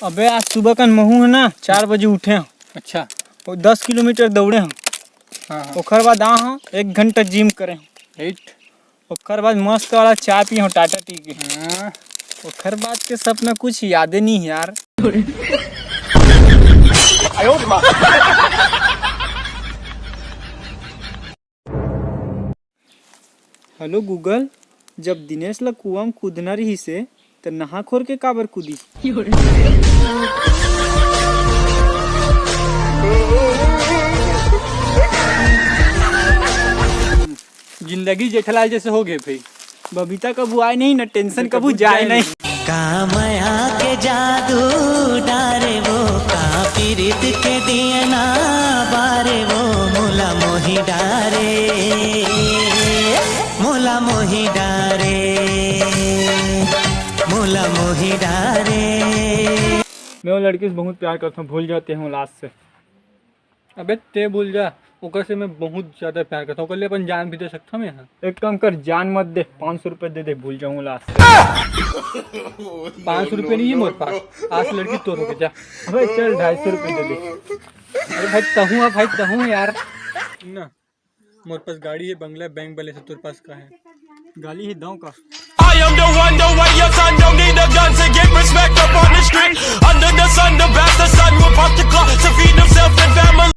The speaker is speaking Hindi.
अबे आज सुबह का महू है ना 4 बजे उठे हैं। अच्छा। और 10 किलोमीटर दौड़े हैं। हाँ। ओकर बाद आ हाँ 1 घंटा जिम करे हैं। ओकर बाद मस्त वाला चाय पी हो टाटा टी के। ओकर बाद के सब में कुछ यादें नहीं है यार। हेलो गूगल, जब दिनेश ला कुआं में कूदना रही से तो नहा खोर के काबर कूदी। जिंदगी जेठलाल जैसे हो गए भाई। बबीता कबू आए नहीं ना, टेंशन कबू जाए नहीं। कामया के जादू डारे वो का पीरित के दिए ना बारे वो मोला मोही डारे, मोला मोही डारे, मोला मोही डारे। मैं वो लड़की से बहुत प्यार करता हूँ, भूल जाते हैं लास्ट से। अबे ते भूल जा, ओकर से मैं बहुत ज्यादा प्यार करता हूँ। ओकर लिए अपन जान भी दे सकता हूँ यहाँ। एक काम कर, जान मत दे, 500 रुपए दे दे, भूल जाऊंगा लास्ट से। 500 रुपये नहीं है मेरे पास, आज लड़की तो रुक जा। अबे चल 250 रुपए दे दे। अरे भाई तहूँ यार ना, मेरे पास गाड़ी है, बंगला, बैंक बैलेंस है, तेरे पास का है? गाली ही दाव का। I am the one, the way your son don't need a gun to get respect up on the street. Under the sun, the bastard son will pop the clock to feed himself and family.